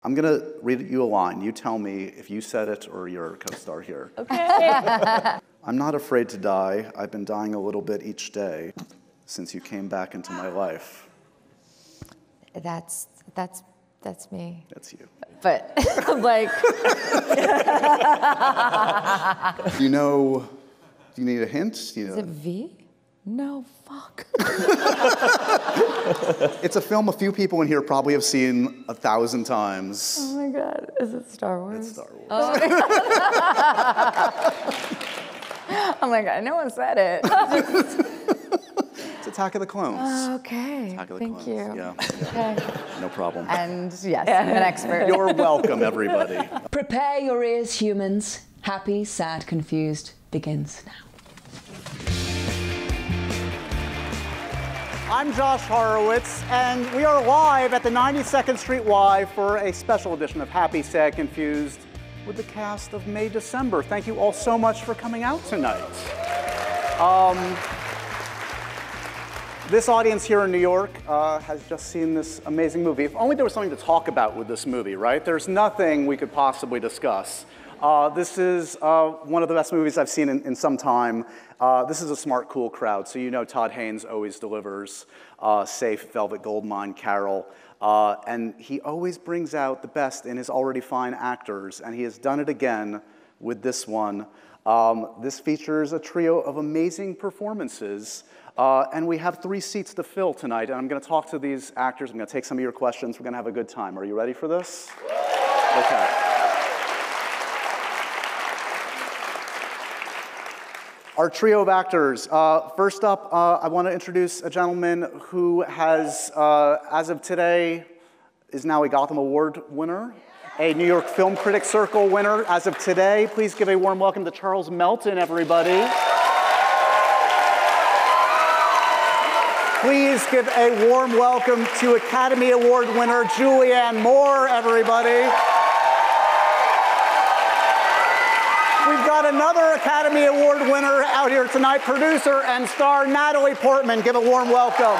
I'm going to read you a line. You tell me if you said it or your co-star here. Okay. I'm not afraid to die. I've been dying a little bit each day since you came back into my life. That's me. That's you. But, like... Do you need a hint? Is it V? No, fuck. It's a film a few people in here probably have seen 1,000 times. Oh my God, is it Star Wars? It's Star Wars. Oh I'm like, I know one said it. It's Attack of the Clones. Okay, Attack of the thank Clones. you. Yeah. Okay. No problem. And yes, I'm an expert. You're welcome, everybody. Prepare your ears, humans. Happy, sad, confused begins now. I'm Josh Horowitz, and we are live at the 92nd Street Y for a special edition of Happy, Sad, Confused with the cast of May December. Thank you all so much for coming out tonight. This audience here in New York has just seen this amazing movie. If only there was something to talk about with this movie, right? There's nothing we could possibly discuss. This is one of the best movies I've seen in some time. This is a smart, cool crowd. So you know Todd Haynes always delivers Safe, Velvet Goldmine, Carol. And he always brings out the best in his already fine actors. And he has done it again with this one. This features a trio of amazing performances. And we have 3 seats to fill tonight. And I'm going to talk to these actors. I'm going to take some of your questions. We're going to have a good time. Are you ready for this? Okay. Our trio of actors. First up, I want to introduce a gentleman who has, as of today, is now a Gotham Award winner, a New York Film Critics Circle winner as of today. Please give a warm welcome to Charles Melton, everybody. Please give a warm welcome to Academy Award winner Julianne Moore, everybody. We've got another Academy Award winner out here tonight, producer and star Natalie Portman. Give a warm welcome.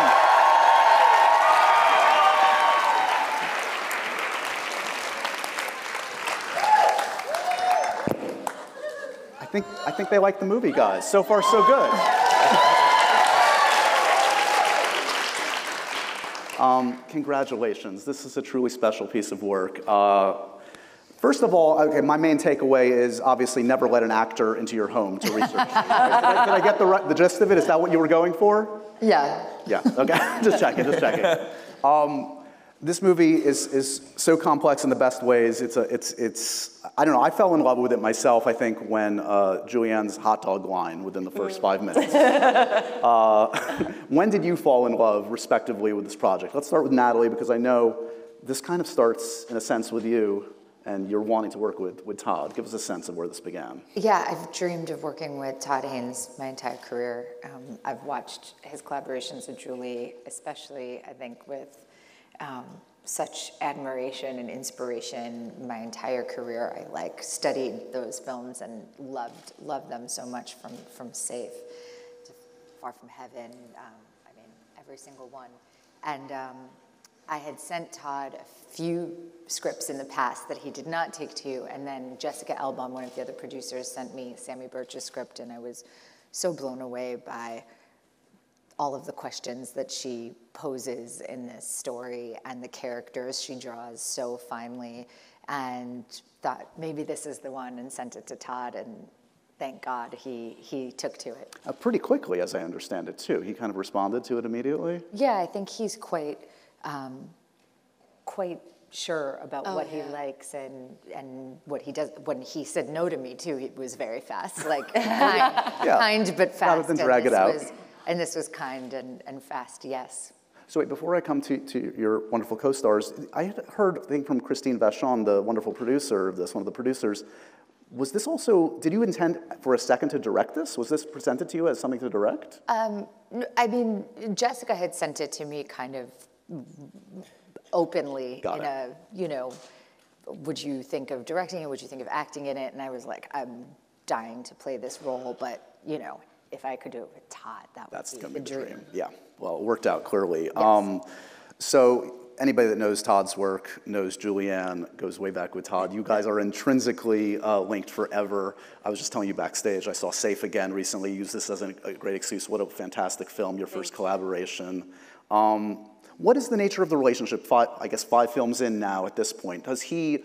I think they like the movie, guys. So far, so good. Congratulations. This is a truly special piece of work. First of all, okay, my main takeaway is obviously never let an actor into your home to research. Did I get the gist of it? Is that what you were going for? Yeah. Yeah, okay, just checking. This movie is so complex in the best ways. It's I don't know, I fell in love with it myself, I think, when Julianne's hot dog line within the first 5 minutes. When did you fall in love, respectively, with this project? Let's start with Natalie, because I know this kind of starts, in a sense, with you, and you're wanting to work with Todd. Give us a sense of where this began. Yeah, I've dreamed of working with Todd Haynes my entire career. I've watched his collaborations with Julie, especially, I think, with such admiration and inspiration my entire career. I studied those films and loved them so much, from Safe to Far From Heaven, I mean, every single one. And I had sent Todd a few scripts in the past that he did not take to you, and then Jessica Elbaum, one of the other producers, sent me Sammy Birch's script, and I was so blown away by all of the questions that she poses in this story and the characters she draws so finely, and thought maybe this is the one, and sent it to Todd, and thank God he took to it. Pretty quickly, as I understand it, too. He kind of responded to it immediately? Yeah, I think he's quite sure about what he likes and what he does. When he said no to me, too, it was very fast, kind but fast. Rather than drag it out. And this was kind and fast, yes. So wait, before I come to your wonderful co-stars, I had heard, I think, from Christine Vachon, the wonderful producer of this, one of the producers, was this also, did you intend for a second to direct this? Was this presented to you as something to direct? I mean, Jessica had sent it to me kind of openly would you think of directing it? Would you think of acting in it? And I was like, I'm dying to play this role, but, if I could do it with Todd, that would be the dream. Yeah, well, it worked out clearly. Yes. So anybody that knows Todd's work knows Julianne, goes way back with Todd. You guys are intrinsically linked forever. I was just telling you backstage, I saw Safe Again recently, use this as a great excuse. What a fantastic film, your first collaboration. What is the nature of the relationship, I guess 5 films in now at this point? Does he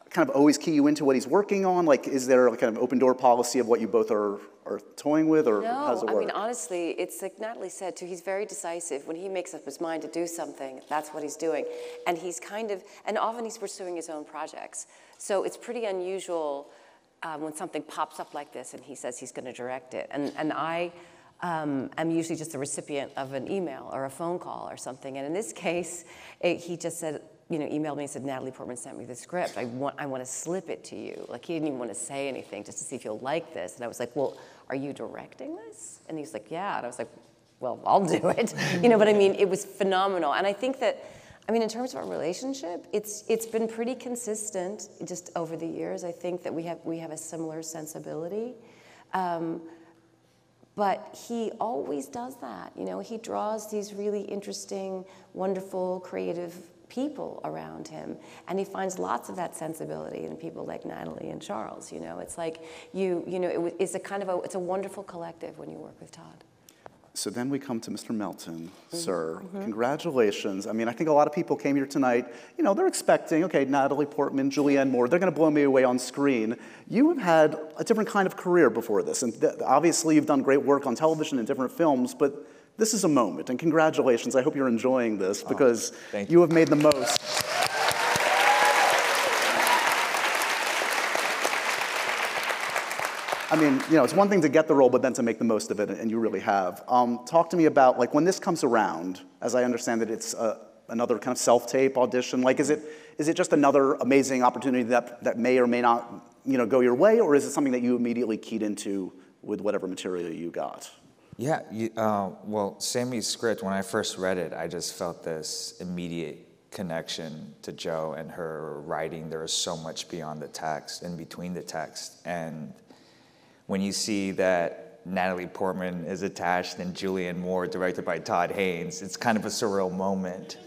kind of always key you into what he's working on? Like, is there a kind of open door policy of what you both are toying with, or how does it work? No, I mean, honestly, it's like Natalie said too, he's very decisive. When he makes up his mind to do something, that's what he's doing. And he's kind of, and often he's pursuing his own projects. So it's pretty unusual when something pops up like this and he says he's gonna direct it. And I am usually just the recipient of an email or a phone call or something. And in this case, he just said, you know, emailed me and said, Natalie Portman sent me the script. I want to slip it to you. Like, he didn't even want to say anything just to see if you'll like this. And I was like, well, are you directing this? And he's like, yeah. And I was like, well, I'll do it. You know, but I mean, it was phenomenal. And I think that, I mean, in terms of our relationship, it's been pretty consistent just over the years. I think that we have a similar sensibility. But he always does that. You know, he draws these really interesting, wonderful, creative people around him, and he finds lots of that sensibility in people like Natalie and Charles. You know, it's like it's a kind of it's a wonderful collective when you work with Todd. So then we come to Mr. Melton, sir. Congratulations. I mean, I think a lot of people came here tonight, you know, they're expecting, okay, Natalie Portman, Julianne Moore, they're gonna blow me away on screen. You have had a different kind of career before this, and obviously you've done great work on television and different films, but this is a moment, and congratulations. I hope you're enjoying this, because you have made the most. I mean, you know, it's one thing to get the role, but then to make the most of it, and you really have. Talk to me about, like, when this comes around, as I understand that it's another kind of self-tape audition, like, is it just another amazing opportunity that may or may not, you know, go your way, or is it something that you immediately keyed into with whatever material you got? Yeah, well, Sammy's script, when I first read it, I just felt this immediate connection to Jo and her writing. There was so much beyond the text, in between the text. And when you see that Natalie Portman is attached and Julianne Moore, directed by Todd Haynes, it's kind of a surreal moment.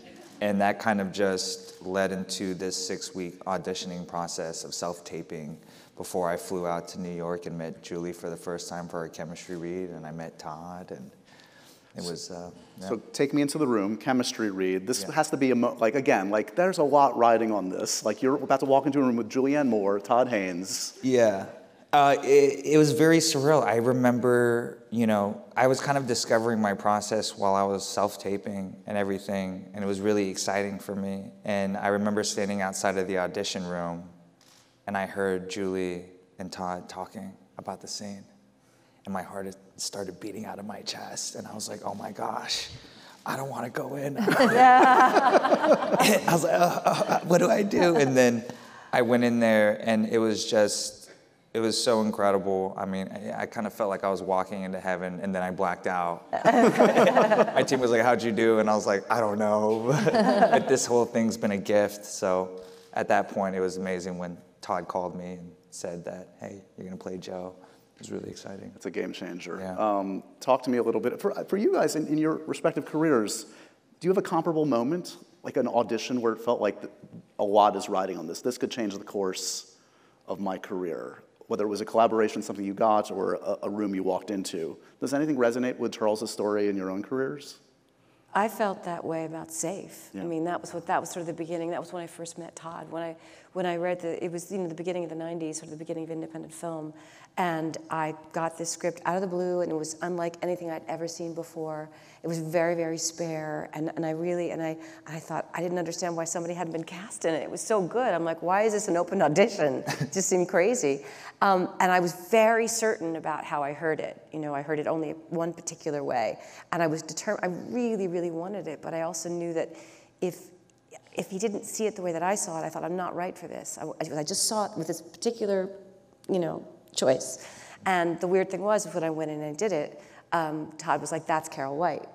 And that kind of just led into this 6-week auditioning process of self-taping before I flew out to New York and met Julie for the first time for our chemistry read, and I met Todd, and it was, yeah. So take me into the room, chemistry read. This has to be, like, again, like, there's a lot riding on this. Like, you're about to walk into a room with Julianne Moore, Todd Haynes. Yeah, it was very surreal. I remember, you know, I was kind of discovering my process while I was self-taping and everything, and it was really exciting for me. And I remember standing outside of the audition room, and I heard Julie and Todd talking about the scene. And my heart started beating out of my chest. And I was like, oh my gosh, I don't want to go in. I was like, what do I do? And then I went in there, and it was so incredible. I mean, I kind of felt like I was walking into heaven, and then I blacked out. My team was like, how'd you do? And I was like, I don't know. But this whole thing's been a gift. So at that point, it was amazing when Todd called me and said that, hey, you're going to play Jo. It was really exciting. It's a game changer. Yeah. Talk to me a little bit. For you guys in your respective careers, do you have a comparable moment, like an audition where it felt like a lot is riding on this? This could change the course of my career, whether it was a collaboration, something you got, or a room you walked into. Does anything resonate with Charles's story in your own careers? I felt that way about Safe. Yeah. I mean, that was sort of the beginning. That was when I first met Todd. When I read it was, you know, the beginning of the 90s, sort of the beginning of independent film, and I got this script out of the blue, and it was unlike anything I'd ever seen before. It was very, very spare, and I thought, I didn't understand why somebody hadn't been cast in it. It was so good. I'm like, why is this an open audition? It just seemed crazy. And I was very certain about how I heard it. You know, I heard it only one particular way, and I was determined. I really, really wanted it, but I also knew that if he didn't see it the way that I saw it, I thought, I'm not right for this. I just saw it with this particular, you know, choice. And the weird thing was, when I went in and did it, Todd was like, that's Carol White.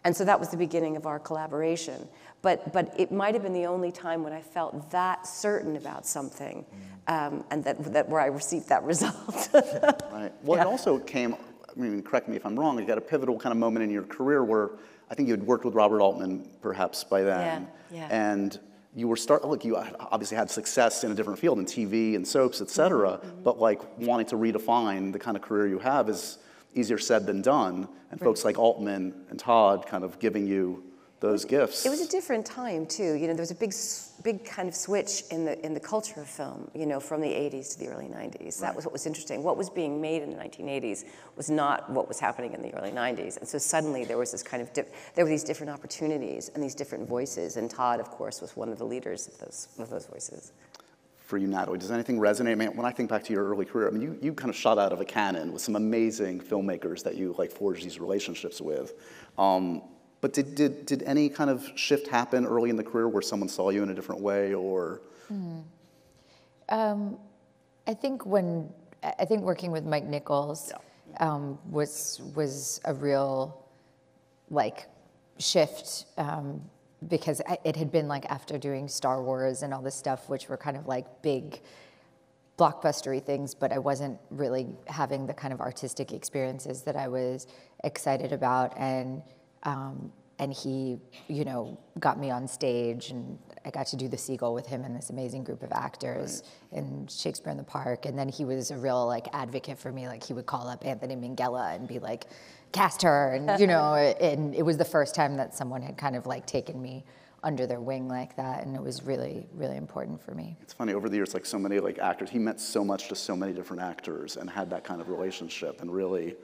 And so that was the beginning of our collaboration. But it might have been the only time when I felt that certain about something, and that where I received that result. Right. Well, yeah. It also came, I mean, correct me if I'm wrong, you got a pivotal kind of moment in your career where I think you had worked with Robert Altman perhaps by then. Yeah. And you were look, you obviously had success in a different field, in TV and soaps, et cetera, but like wanting to redefine the kind of career you have is easier said than done. And folks like Altman and Todd kind of giving you those gifts. It was a different time too. You know, there was a big kind of switch in the culture of film. You know, from the '80s to the early '90s. That was what was interesting. What was being made in the 1980s was not what was happening in the early '90s. And so suddenly there was this kind of there were these different opportunities and these different voices. And Todd, of course, was one of the leaders of those voices. For you, Natalie, does anything resonate? I mean, when I think back to your early career, I mean, you kind of shot out of a cannon with some amazing filmmakers that you like forged these relationships with. But did any kind of shift happen early in the career where someone saw you in a different way, or? I think working with Mike Nichols was a real like shift. Because it had been like after doing Star Wars and all this stuff, which were kind of like big blockbustery things, but I wasn't really having the kind of artistic experiences that I was excited about. And he, you know, got me on stage, and I got to do The Seagull with him and this amazing group of actors in Shakespeare in the Park. And then he was a real like advocate for me. Like he would call up Anthony Minghella and be like, cast her, and you know, and it was the first time that someone had kind of like taken me under their wing like that, and it was really, really important for me. It's funny, over the years, like so many like actors, he meant so much to so many different actors and had that kind of relationship, and really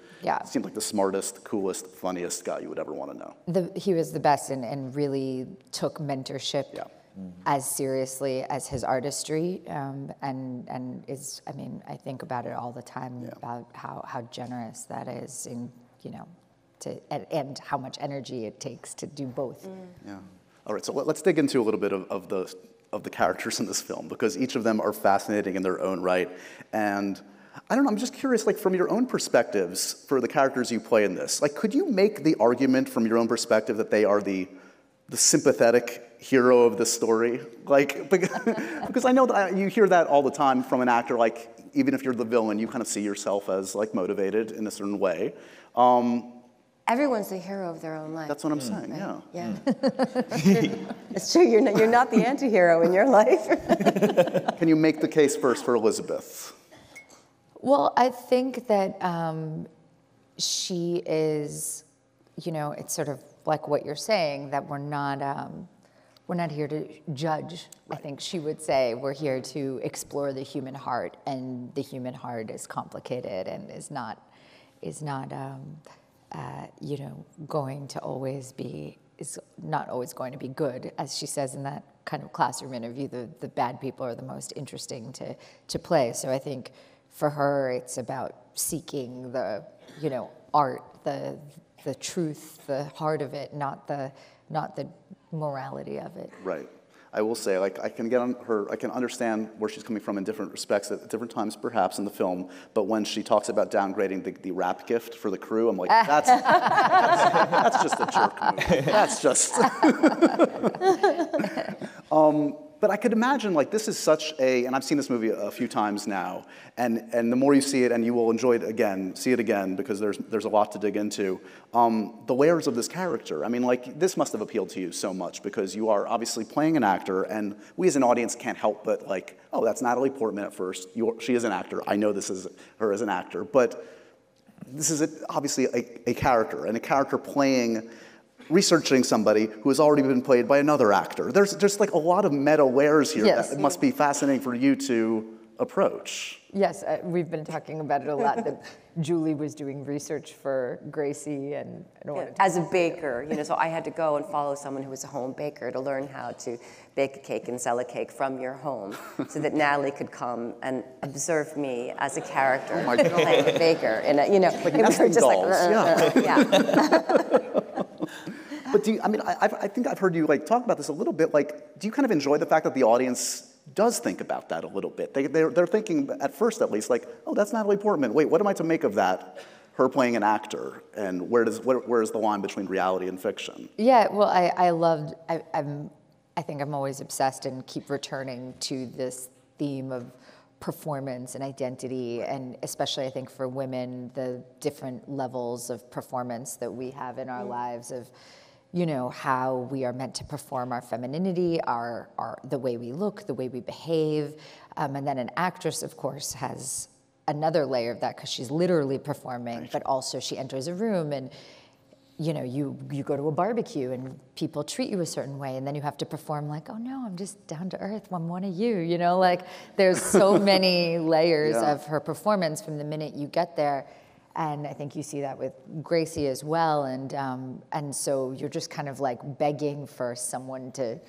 seemed like the smartest, coolest, funniest guy you would ever want to know. He was the best, and really took mentorship as seriously as his artistry, and is, I mean, I think about it all the time about how generous that is, in, you know, and how much energy it takes to do both. Yeah. All right, so let's dig into a little bit of the characters in this film, because each of them are fascinating in their own right. And I don't know, I'm just curious, like from your own perspectives for the characters you play in this, like could you make the argument from your own perspective that they are the sympathetic hero of the story? Like, because I know that you hear that all the time from an actor, like even if you're the villain, you kind of see yourself as like motivated in a certain way. Everyone's the hero of their own life. That's what I'm saying, right? Yeah. It's true, you're not the anti-hero in your life. Can you make the case first for Elizabeth? Well, I think that she is, you know, it's sort of like what you're saying, that we're not here to judge. Right. I think she would say we're here to explore the human heart, and the human heart is complicated and is not you know, is not always going to be good. As she says in that kind of classroom interview, the bad people are the most interesting to play. So I think for her, it's about seeking the, you know, art, the truth, the heart of it, not the morality of it. Right. I will say, like, I can get on her, I can understand where she's coming from in different respects at different times, perhaps, in the film, but when she talks about downgrading the rap gift for the crew, I'm like, that's just a jerk move. That's just... But I could imagine, like, this is such a, and I've seen this movie a few times now, and the more you see it, and you will enjoy it again, see it again, because there's a lot to dig into, the layers of this character. I mean, like, this must have appealed to you so much, because you are obviously playing an actor, and we as an audience can't help but, like, oh, that's Natalie Portman at first. She is an actor. I know this is her as an actor, but this is obviously a character, and a character playing, researching somebody who has already been played by another actor. There's just like a lot of meta layers here that it must be fascinating for you to approach. Yes, we've been talking about it a lot, that Julie was doing research for Gracie and as a baker, you know, so I had to go and follow someone who was a home baker to learn how to bake a cake and sell a cake from your home, so that Natalie could come and observe me as a character playing a baker. And you know, like it was just dolls. yeah. But do you, I mean, I think I've heard you like talk about this a little bit. Like, do you kind of enjoy the fact that the audience does think about that a little bit? They're thinking, at first at least, like, oh, that's Natalie Portman. Wait, what am I to make of that? Her playing an actor, and where is the line between reality and fiction? Yeah, well, I think I'm always obsessed and keep returning to this theme of performance and identity, and especially I think for women, the different levels of performance that we have in our lives, of you know, how we are meant to perform our femininity, the way we look, the way we behave. And then an actress, of course, has another layer of that because she's literally performing, but also she enters a room and, you know, you go to a barbecue and people treat you a certain way, and then you have to perform like, oh no, I'm just down to earth, I'm one of you know, like there's so many layers of her performance from the minute you get there. And I think you see that with Gracie as well, and so you're just kind of like begging for someone to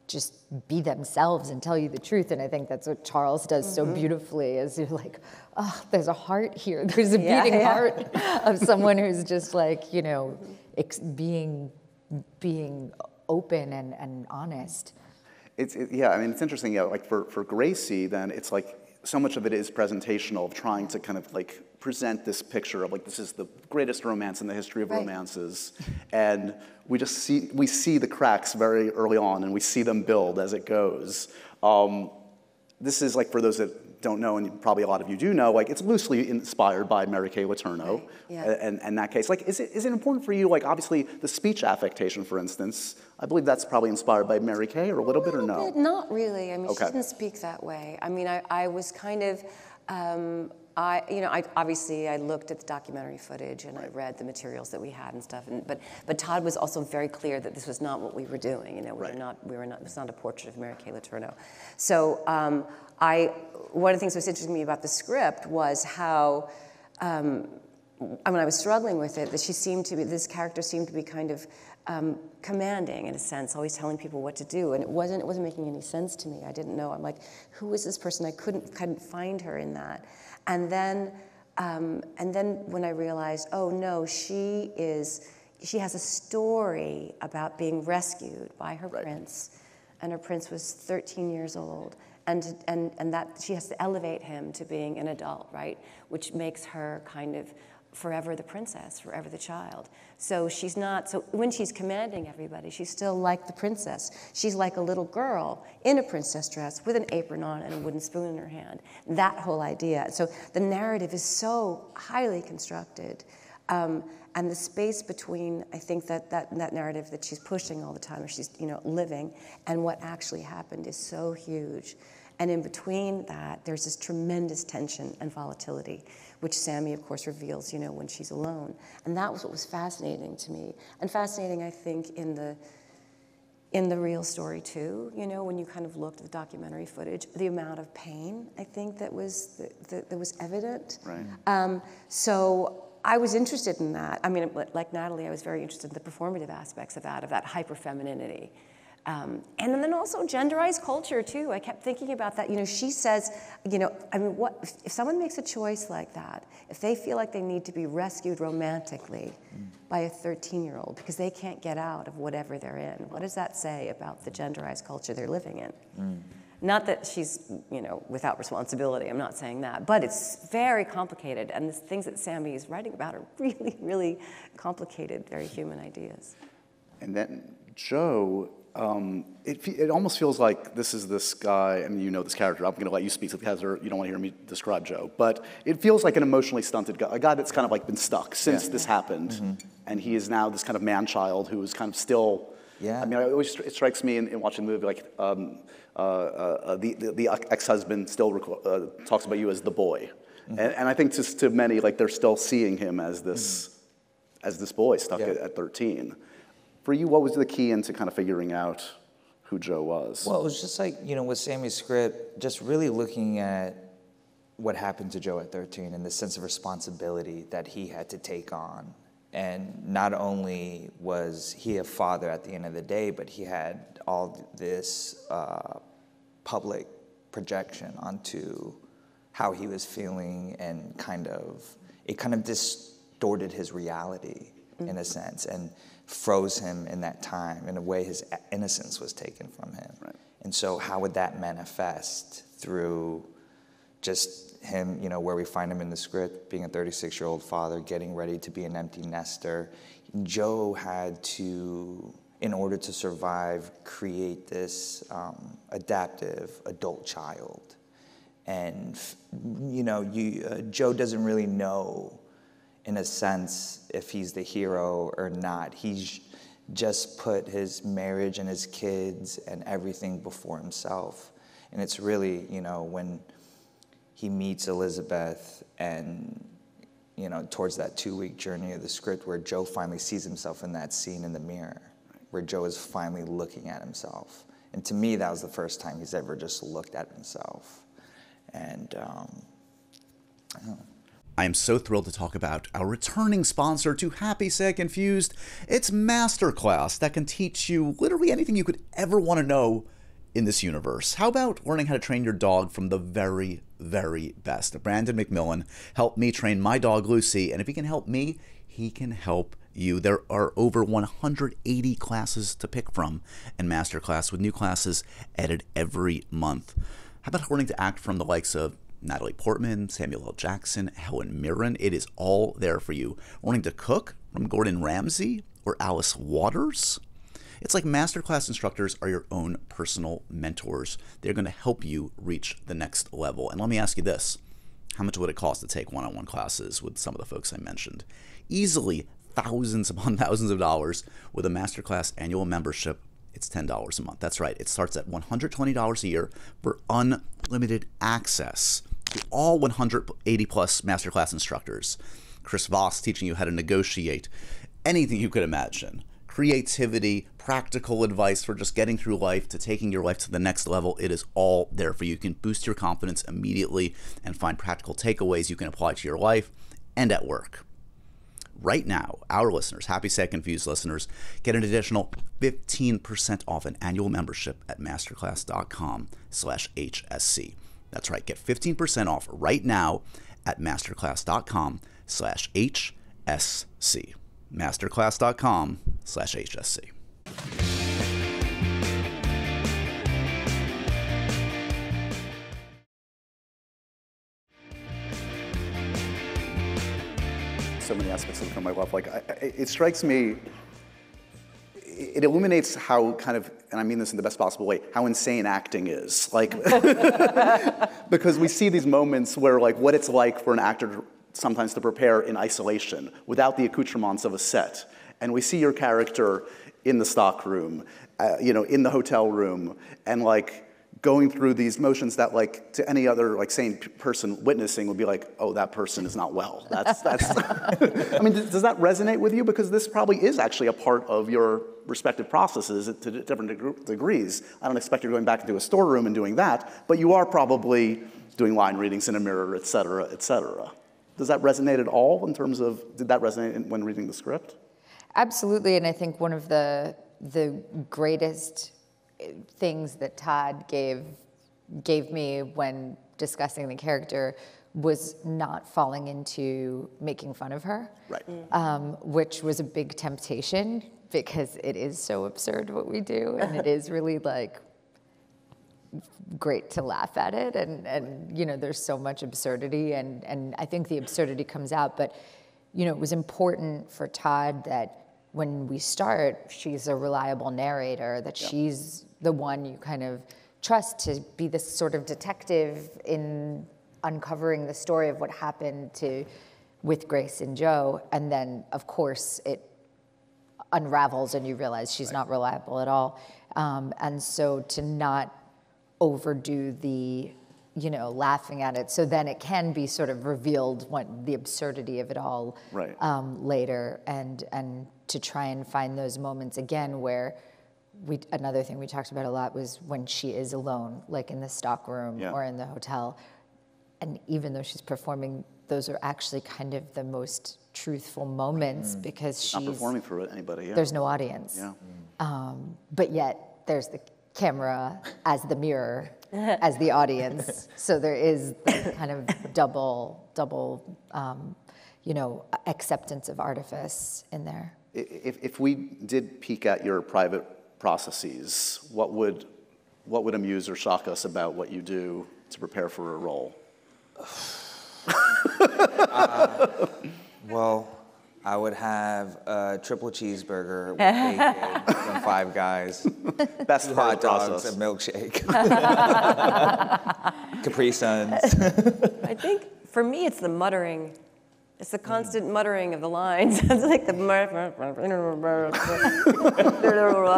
just be themselves and tell you the truth. And I think that's what Charles does so beautifully, is you're like, oh, there's a heart here. There's a beating heart of someone who's just like, you know, being open and honest. Yeah, I mean, it's interesting, yeah, like for Gracie, then it's like so much of it is presentational, of trying to kind of like present this picture of like, this is the greatest romance in the history of romances. And we see the cracks very early on, and we see them build as it goes. This is like, for those that don't know, and probably a lot of you do know, like it's loosely inspired by Mary Kay Letourneau, and that case. Like, is it important for you, like obviously the speech affectation, for instance, I believe that's probably inspired by Mary Kay, or a little bit, or no? Not really. I mean, she didn't speak that way. I mean, I was kind of, obviously I looked at the documentary footage and I read the materials that we had and stuff. But Todd was also very clear that this was not what we were doing. You know, we were not. It's not a portrait of Mary Kay Letourneau. So one of the things that was interesting to me about the script was how, I mean, I was struggling with it. That this character seemed to be kind of commanding in a sense, always telling people what to do, and it wasn't making any sense to me. I didn't know. I'm like, who is this person? I couldn't find her in that. And then when I realized, oh no, she has a story about being rescued by her prince, and her prince was 13 years old, and that she has to elevate him to being an adult, right? Which makes her kind of forever the princess, forever the child. So she's not, so when she's commanding everybody, she's still like the princess. She's like a little girl in a princess dress with an apron on and a wooden spoon in her hand. That whole idea. So the narrative is so highly constructed. And the space between, I think that narrative that she's pushing all the time, or she's, you know, living, and what actually happened is so huge. And in between that, there's this tremendous tension and volatility, which Sammy, of course, reveals, you know, when she's alone. And that was what was fascinating to me. And fascinating, I think, in the real story, too, you know, when you kind of looked at the documentary footage, the amount of pain, I think, that was evident. Right. So I was interested in that. I mean, like Natalie, I was very interested in the performative aspects of that hyper-femininity. And then also genderized culture, too. I kept thinking about that. You know, she says, you know, I mean, what if someone makes a choice like that, if they feel like they need to be rescued romantically by a 13-year-old because they can't get out of whatever they're in, what does that say about the genderized culture they're living in? Not that she's, you know, without responsibility. I'm not saying that. But it's very complicated. And the things that Sammy is writing about are really, really complicated, very human ideas. And then Joe, it almost feels like this is this guy, and you know this character. I'm going to let you speak to the character. You don't want to hear me describe Joe, but it feels like an emotionally stunted guy, a guy that's kind of like been stuck since this happened, and he is now this kind of man-child who is kind of still. Yeah. I mean, it strikes me in watching the movie, like the ex-husband still talks about you as the boy, and I think just to many, like they're still seeing him as this boy stuck at 13. For you, what was the key into kind of figuring out who Joe was? Well, it was just like, you know, with Sammy's script, just really looking at what happened to Joe at 13 and the sense of responsibility that he had to take on. And not only was he a father at the end of the day, but he had all this public projection onto how he was feeling, and it kind of distorted his reality in a sense, and froze him in that time. In a way, his innocence was taken from him. Right. And so how would that manifest through just him, you know, where we find him in the script, being a 36-year-old father, getting ready to be an empty nester. Joe had to, in order to survive, create this adaptive adult child. And, you know, Joe doesn't really know, in a sense, if he's the hero or not. just put his marriage and his kids and everything before himself. And it's really, you know, when he meets Elizabeth and, you know, towards that 2-week journey of the script where Joe finally sees himself in that scene in the mirror, where Joe is finally looking at himself. And to me, that was the first time he's ever just looked at himself. And, I don't know. I am so thrilled to talk about our returning sponsor to Happy, Sad, Confused. It's Masterclass that can teach you literally anything you could ever want to know in this universe. How about learning how to train your dog from the very, very best? Brandon McMillan helped me train my dog Lucy, and if he can help me, he can help you. There are over 180 classes to pick from in Masterclass, with new classes added every month. How about learning to act from the likes of Natalie Portman, Samuel L. Jackson, Helen Mirren? It is all there for you. Learning to cook from Gordon Ramsay or Alice Waters? It's like Masterclass instructors are your own personal mentors. They're going to help you reach the next level. And let me ask you this. How much would it cost to take one-on-one classes with some of the folks I mentioned? Easily thousands upon thousands of dollars. With a Masterclass annual membership, it's $10 a month. That's right. It starts at $120 a year for unlimited access to all 180 plus Masterclass instructors. Chris Voss teaching you how to negotiate anything you could imagine. Creativity, practical advice for just getting through life to taking your life to the next level. It is all there for you. You can boost your confidence immediately and find practical takeaways you can apply to your life and at work. Right now, our listeners, Happy, Sad, Confused listeners, get an additional 15% off an annual membership at masterclass.com/HSC. That's right, get 15% off right now at masterclass.com/HSC. Masterclass.com/HSC. So many aspects of my life. Like, it strikes me, it illuminates how kind of, and I mean this in the best possible way, how insane acting is. Like, because we see these moments where, like, what it's like for an actor sometimes to prepare in isolation without the accoutrements of a set. And we see your character in the stock room, you know, in the hotel room, and like going through these motions that, like, to any other like sane person witnessing would be like, oh, that person is not well. That's. I mean, does that resonate with you? Because this probably is actually a part of your respective processes to different degrees. I don't expect you're going back into a storeroom and doing that, but you are probably doing line readings in a mirror, et cetera, et cetera. Does that resonate at all in terms of, did that resonate when reading the script? Absolutely, and I think one of the greatest things that Todd gave me when discussing the character was not falling into making fun of her, right? Which was a big temptation because it is so absurd what we do, and it is really like great to laugh at it, and you know, there's so much absurdity, and I think the absurdity comes out, but you know, it was important for Todd that when we start, she's a reliable narrator, that she's the one you kind of trust to be this sort of detective in uncovering the story of what happened with Grace and Joe, and then of course it unravels and you realize she's not reliable at all, and so to not overdo the, you know, laughing at it, so then it can be sort of revealed the absurdity of it all later, and to try and find those moments again where another thing we talked about a lot was when she is alone, like in the stock room or in the hotel, and even though she's performing, those are actually kind of the most truthful moments because she's not performing for anybody. There's no audience, but yet there's the camera as the mirror, as the audience. So there is the kind of double, you know, acceptance of artifice in there. If we did peek at your private processes, what would amuse or shock us about what you do to prepare for a role? Well, I would have a triple cheeseburger with bacon from Five Guys, Best hot dogs, process. a milkshake, Capri Suns. I think for me it's the muttering It's the constant muttering of the lines. It's like the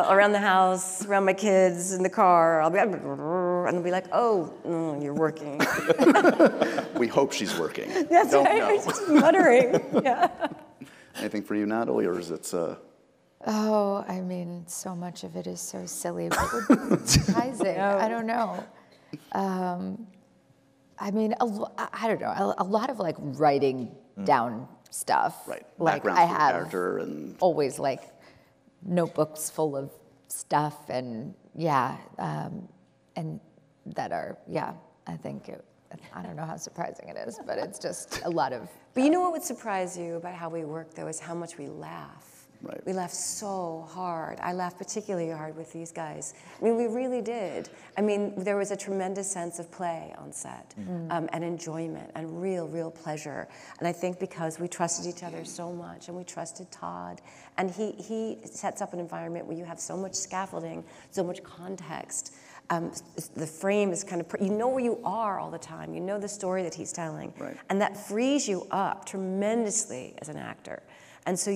around the house, around my kids, in the car. I'll be, and they'll be like, "Oh, you're working." We hope she's working. That's Don't right. know. It's just muttering. Yeah. Anything for you, Natalie, or is it? Oh, I mean, so much of it is so silly, but it's surprising. I don't know. I mean, I don't know. A lot of like writing down stuff. Right. Like Background I for the have character and always like notebooks full of stuff and and that are I think I don't know how surprising it is, but it's just a lot of. But you know what would surprise you about how we work, though, is how much we laugh. Right. We laughed so hard. I laughed particularly hard with these guys. I mean, we really did. I mean, there was a tremendous sense of play on set, and enjoyment, and real pleasure. And I think because we trusted each other so much, and we trusted Todd, and he sets up an environment where you have so much scaffolding, so much context. The frame is kind of, you know where you are all the time. You know the story that he's telling. Right. And that frees you up tremendously as an actor. And so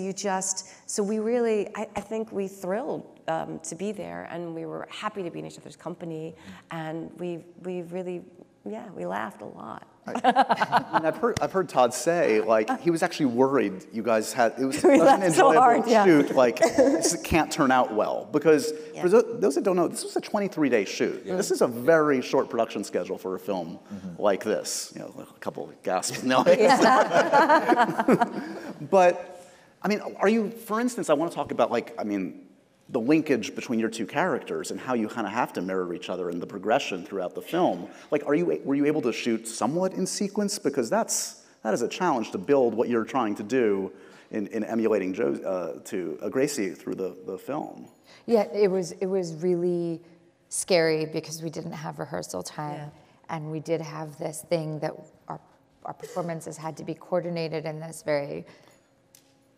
we really, I think we thrilled to be there, and we were happy to be in each other's company, and we really, we laughed a lot. And I've heard Todd say, like, he was actually worried you guys had, it was such We an laughed so enjoyable hard, yeah. shoot, like, this can't turn out well. Because for those that don't know, this was a 23-day shoot. Yeah. This is a very short production schedule for a film like this. You know, a couple of gasps. No. But, I mean, are you, for instance, I want to talk about, like, I mean, the linkage between your two characters and how you kind of have to mirror each other in the progression throughout the film. Like, were you able to shoot somewhat in sequence? Because that is a challenge to build what you're trying to do in emulating Gracie through the film. Yeah, it was really scary because we didn't have rehearsal time, and we did have this thing that our performances had to be coordinated in this very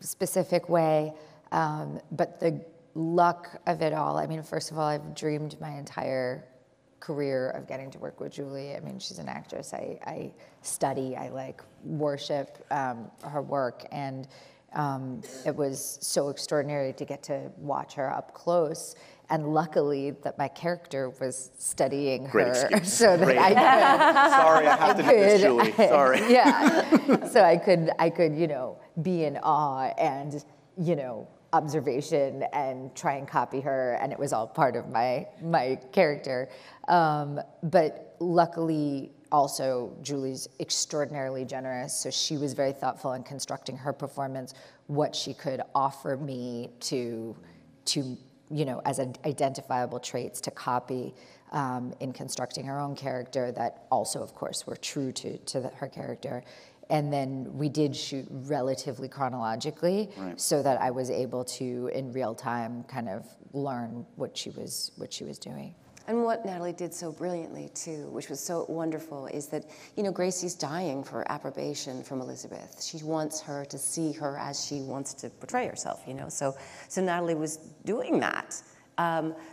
specific way, but the luck of it all, I mean, first of all, I've dreamed my entire career of getting to work with Julie. I mean, she's an actress. I study, I like worship her work, and it was so extraordinary to get to watch her up close. And luckily that my character was studying her so that I could. Sorry, I have to do this, Julie. Sorry. Yeah. So I could, you know, be in awe and, you know, observation and try and copy her, and it was all part of my character. But luckily, also, Julie's extraordinarily generous, so she was very thoughtful in constructing her performance, what she could offer me to you know, as identifiable traits to copy in constructing her own character that also, of course, were true to her character. And then we did shoot relatively chronologically, so that I was able to, in real time, kind of learn what she was doing. And what Natalie did so brilliantly, too, which was so wonderful, is that, you know, Gracie's dying for approbation from Elizabeth. She wants her to see her as she wants to portray herself, you know? So Natalie was doing that.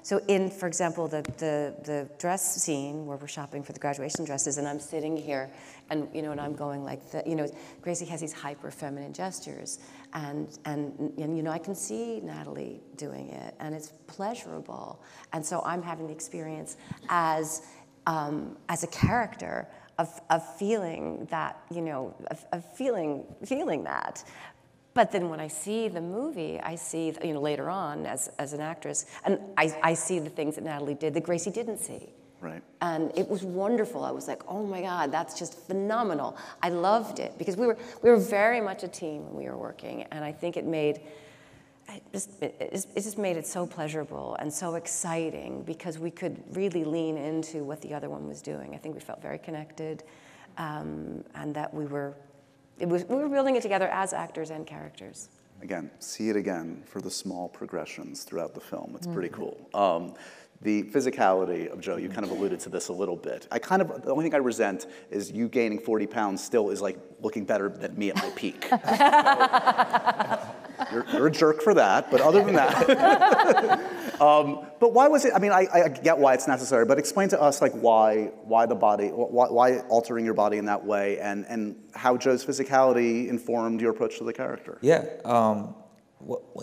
So in, for example, the dress scene where we're shopping for the graduation dresses, and I'm sitting here, and you know, and I'm going like that. You know, Gracie has these hyper feminine gestures, and you know, I can see Natalie doing it, and it's pleasurable. And so I'm having the experience as a character of feeling that, you know, of feeling that. But then when I see the movie, I see, you know, later on as an actress, and I see the things that Natalie did that Gracie didn't see. Right. And it was wonderful. I was like, oh my God, that's just phenomenal. I loved it because we were very much a team when we were working, and I think it just made it so pleasurable and so exciting because we could really lean into what the other one was doing. I think we felt very connected, and that we were building it together as actors and characters. Again, see it again for the small progressions throughout the film. It's pretty cool. The physicality of Joe, you kind of alluded to this a little bit. The only thing I resent is you gaining 40 pounds still is like looking better than me at my peak. You're a jerk for that, but other than that. But why was it, I mean, I get why it's necessary, but explain to us, like, why the body, why altering your body in that way, and how Joe's physicality informed your approach to the character. Yeah,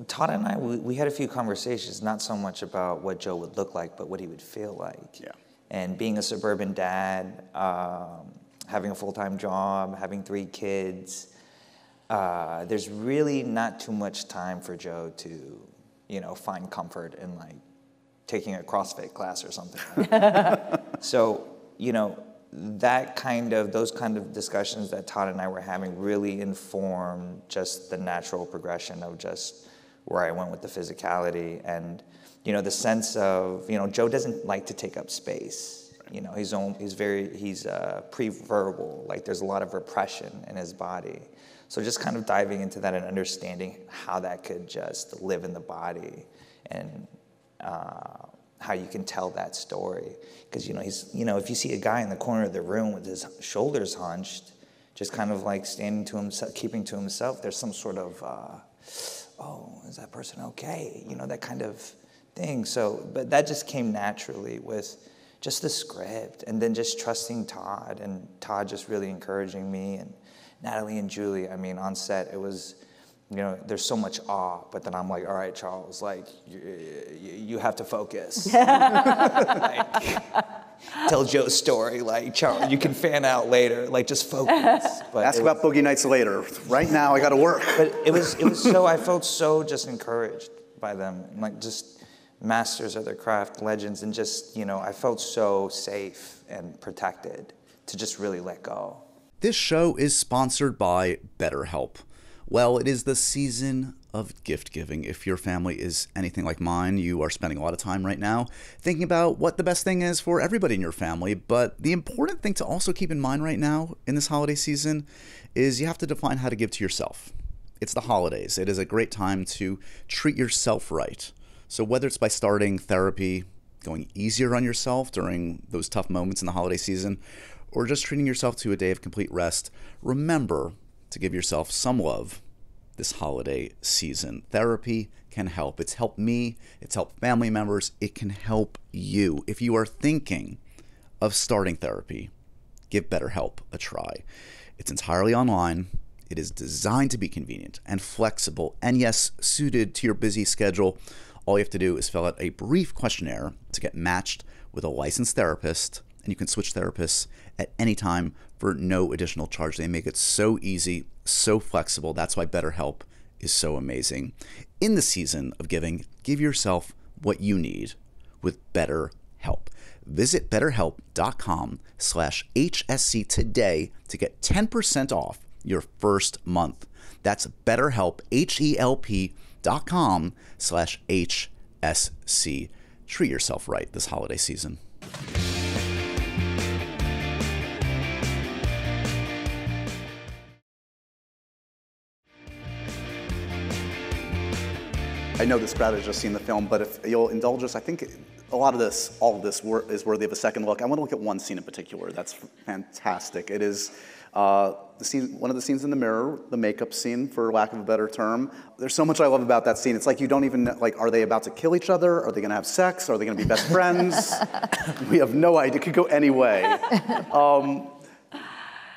Todd and I, we had a few conversations, not so much about what Joe would look like, but what he would feel like. Yeah. And being a suburban dad, having a full-time job, having 3 kids, there's really not too much time for Joe to, you know, find comfort in, like, taking a CrossFit class or something. So, you know, those kind of discussions that Todd and I were having really informed just the natural progression of just where I went with the physicality and, you know, the sense of, you know, Joe doesn't like to take up space. You know, he's pre-verbal, like there's a lot of repression in his body. So just kind of diving into that and understanding how that could just live in the body and how you can tell that story. Because, you know, if you see a guy in the corner of the room with his shoulders hunched, just kind of like standing to himself, keeping to himself, there's some sort of, oh, is that person okay? You know, that kind of thing. So, but that just came naturally with just the script and then just trusting Todd and Todd just really encouraging me and Natalie and Julie. I mean, on set, it was, you know, there's so much awe, but then I'm like, all right, Charles, like, you have to focus. Like, tell Joe's story, like, Charles, you can fan out later, like, just focus. But ask about Boogie Nights later. Right now, I got to work. But it was so, I felt so just encouraged by them, like, just masters of their craft, legends, and just, you know, I felt so safe and protected to just really let go. This show is sponsored by BetterHelp. Well, it is the season of gift giving. If your family is anything like mine, you are spending a lot of time right now thinking about what the best thing is for everybody in your family. But the important thing to also keep in mind right now in this holiday season is you have to define how to give to yourself. It's the holidays. It is a great time to treat yourself right. So whether it's by starting therapy, going easier on yourself during those tough moments in the holiday season, or just treating yourself to a day of complete rest, remember to give yourself some love this holiday season. Therapy can help. It's helped me. It's helped family members. It can help you. If you are thinking of starting therapy, give BetterHelp a try. It's entirely online. It is designed to be convenient and flexible, and yes, suited to your busy schedule. All you have to do is fill out a brief questionnaire to get matched with a licensed therapist, and you can switch therapists at any time for no additional charge. They make it so easy, so flexible. That's why BetterHelp is so amazing. In the season of giving, give yourself what you need with BetterHelp. Visit BetterHelp.com/HSC today to get 10% off your first month. That's BetterHelp, HELP.com/HSC. Treat yourself right this holiday season. I know this crowd has just seen the film, but if you'll indulge us, I think all of this is worthy of a second look. I want to look at one scene in particular that's fantastic. It is the scene, one of the scenes in the mirror, the makeup scene, for lack of a better term. There's so much I love about that scene. It's like you don't even know, like, are they about to kill each other? Are they going to have sex? Are they going to be best friends? We have no idea. It could go any way.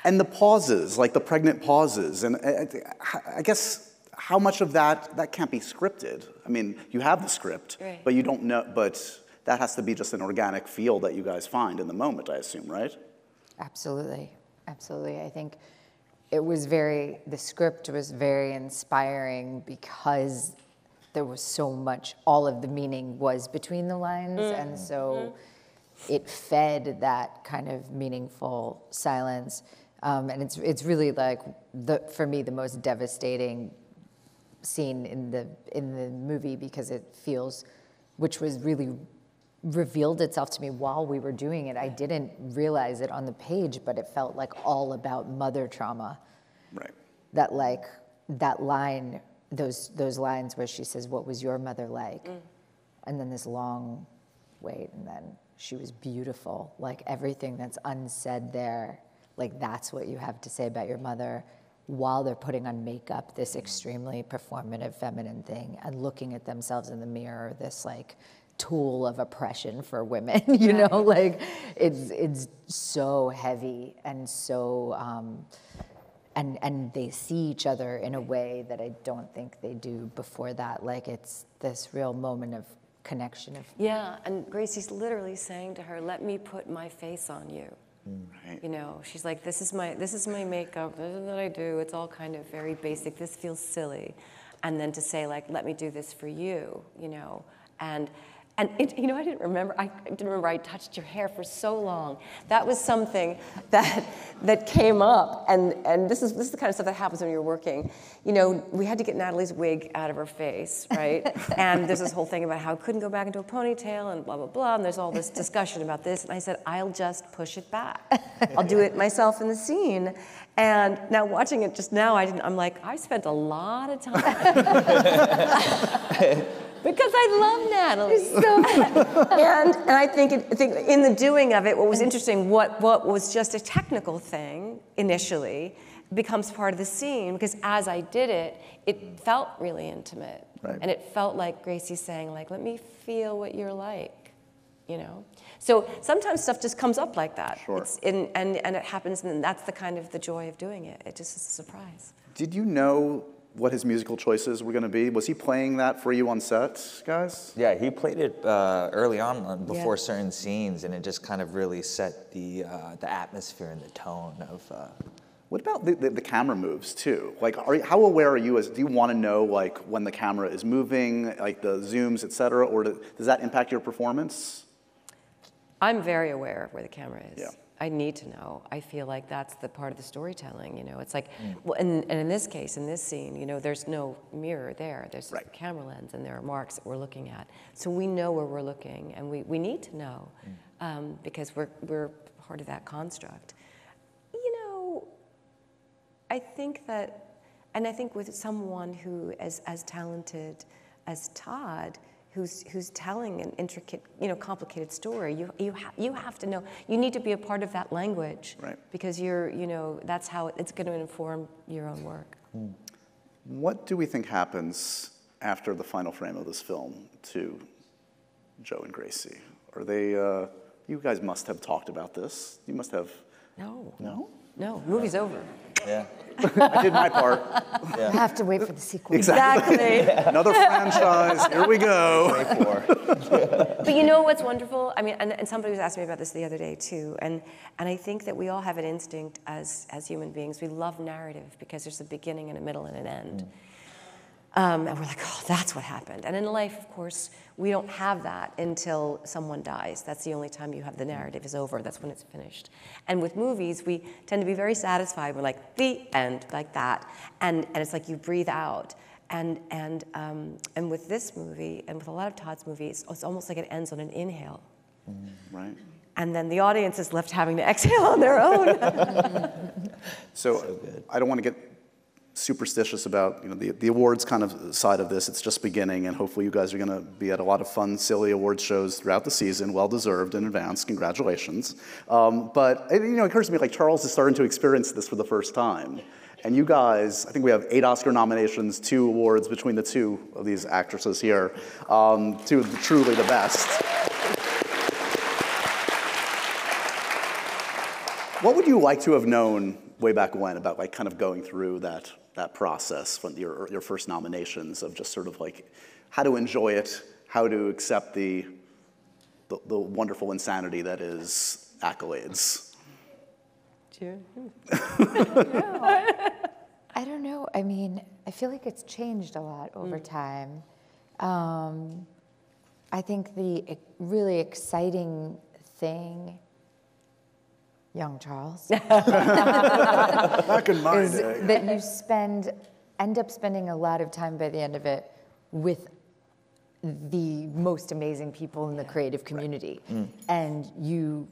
And the pauses, like the pregnant pauses, and I guess, how much of that can't be scripted? I mean, you have the script, right, but you don't know, but that has to be just an organic feel that you guys find in the moment, I assume, right? Absolutely, absolutely. I think it was the script was very inspiring because there was so much, all of the meaning was between the lines, and so it fed that kind of meaningful silence. And it's really like, for me, the most devastating scene in the movie, because it feels, which was really revealed itself to me while we were doing it. I didn't realize it on the page, but it felt like all about mother trauma. Right. That, like, that line, those lines where she says, "What was your mother like?" And then this long wait, and then she was beautiful. Like, everything that's unsaid there, like, that's what you have to say about your mother, while they're putting on makeup, this extremely performative feminine thing, and looking at themselves in the mirror, this, like, tool of oppression for women, you know, like it's so heavy and so, and they see each other in a way that I don't think they do before that. Like it's this real moment of connection. Yeah, and Gracie's literally saying to her, let me put my face on you. Right. You know, she's like, this is my makeup, this is what I do, it's all kind of very basic, this feels silly. And then to say like, let me do this for you, you know, and it, you know, I didn't remember I touched your hair for so long. That was something that came up, and this is the kind of stuff that happens when you're working. You know, we had to get Natalie's wig out of her face, right? And there's this whole thing about how it couldn't go back into a ponytail and blah, blah, blah, and there's all this discussion about this, and I said, I'll just push it back. I'll do it myself in the scene. And now watching it just now, I'm like, I spent a lot of time. Because I love Natalie. And I think in the doing of it, what was interesting, what was just a technical thing initially becomes part of the scene, because as I did it, it felt really intimate. Right. And it felt like Gracie saying, like, let me feel what you're like, you know? So sometimes stuff just comes up like that. Sure. And it happens, and that's the kind of the joy of doing it. It just is a surprise. Did you know what his musical choices were going to be? Was he playing that for you on set, guys? Yeah, he played it early on before certain scenes, and it just kind of really set the atmosphere and the tone of. What about the camera moves too? Like, how aware are you? Do you want to know like when the camera is moving, like the zooms, et cetera, or does that impact your performance? I'm very aware of where the camera is. Yeah. I need to know. I feel like that's the part of the storytelling, you know. It's like, well, and in this case, in this scene, you know, there's no mirror there. There's just a camera lens, and there are marks that we're looking at. So we know where we're looking, and we need to know because we're part of that construct. You know, I think that, and I think with someone who as talented as Todd, who's telling an intricate, you know, complicated story, you have to know. You need to be a part of that language, right? Because you know, that's how it's going to inform your own work. What do we think happens after the final frame of this film to Joe and Gracie? Are they? You guys must have talked about this. You must have. No. No. No. Movie's over. Yeah. I did my part. You have to wait for the sequel. Exactly. Another franchise. Here we go. But you know what's wonderful? I mean, and somebody was asking me about this the other day too, and I think that we all have an instinct as human beings. We love narrative because there's a beginning and a middle and an end. And we're like, oh, that's what happened. And in life, of course, we don't have that until someone dies. That's the only time you have the narrative is over. That's when it's finished. And with movies, we tend to be very satisfied. We're like, the end, like that. And it's like you breathe out. And with this movie, and with a lot of Todd's movies, it's almost like it ends on an inhale. Right. And then the audience is left having to exhale on their own. So I don't want to get superstitious about the awards kind of side of this. It's just beginning, and hopefully you guys are going to be at a lot of fun, silly awards shows throughout the season. Well deserved in advance. Congratulations. But it occurs to me like Charles is starting to experience this for the first time, and you guys, I think we have 8 Oscar nominations, 2 awards between the 2 of these actresses here, 2 of truly the best. What would you like to have known way back when about like kind of going through that process from your first nominations of just sort of like how to enjoy it, how to accept the wonderful insanity that is accolades? Sure. I don't know. I mean, I feel like it's changed a lot over time. I think the really exciting thing, young Charles, Back in my is day. that you end up spending a lot of time by the end of it with the most amazing people in the creative community. And you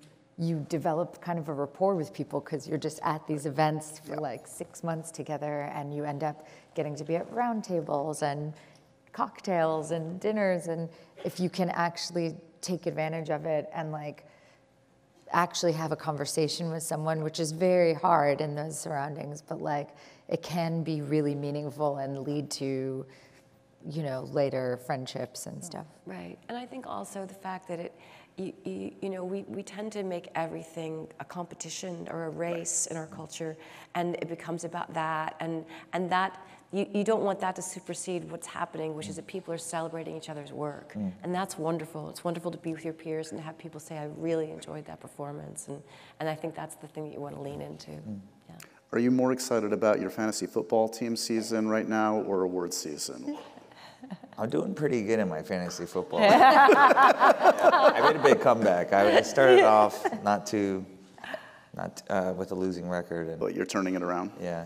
develop kind of a rapport with people because you're just at these events for like 6 months together, and you end up getting to be at round tables and cocktails and dinners. And if you can actually take advantage of it and like actually have a conversation with someone, which is very hard in those surroundings, but like it can be really meaningful and lead to you know, later friendships and stuff. Right, and I think also the fact that you know, we tend to make everything a competition or a race in our culture, and it becomes about that, and that, you don't want that to supersede what's happening, which is that people are celebrating each other's work, and that's wonderful. It's wonderful to be with your peers and to have people say, I really enjoyed that performance, and I think that's the thing that you want to lean into. Yeah. Are you more excited about your fantasy football team season right now or awards season? I'm doing pretty good in my fantasy football. I made a big comeback. I started off not with a losing record. And, But you're turning it around? Yeah.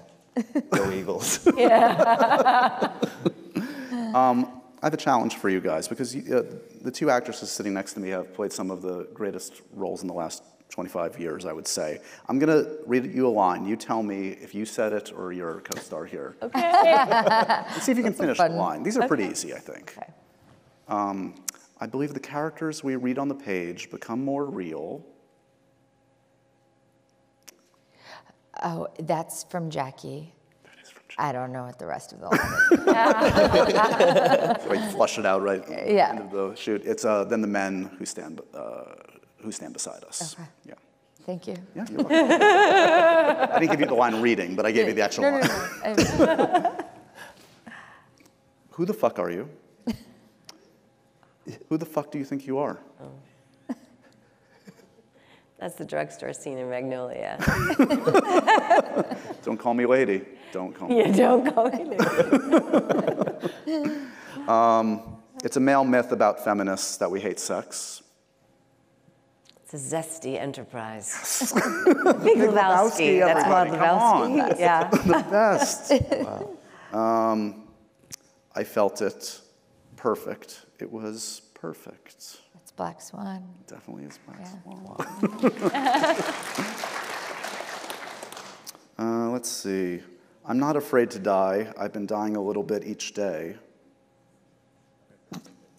Go Eagles. I have a challenge for you guys, because the two actresses sitting next to me have played some of the greatest roles in the last 25 years, I would say. I'm going to read you a line. You tell me if you said it or your co-star here. Okay. Let's see if you can finish the line. These are pretty easy, I think. Okay. I believe the characters we read on the page become more real. Oh, that's from Jackie. That is from I don't know what the rest of the line is. Right, flush it out right at the Yeah. end of the shoot. It's then the men who stand beside us. Okay. Yeah. Thank you. Yeah, you're welcome. I didn't give you the line reading, but I gave you the actual line. No. Who the fuck are you? Who the fuck do you think you are? That's the drugstore scene in Magnolia. Don't call me lady. Don't call me. Yeah, don't call me lady. It's a male myth about feminists that we hate sex. It's a zesty enterprise. Big Lebowski. That's Maud everybody, come on. Lebowski. Yeah. The best. Wow. I felt it perfect. It was perfect. It's Black Swan. Definitely is Black Yeah. Swan. Let's see. I'm not afraid to die. I've been dying a little bit each day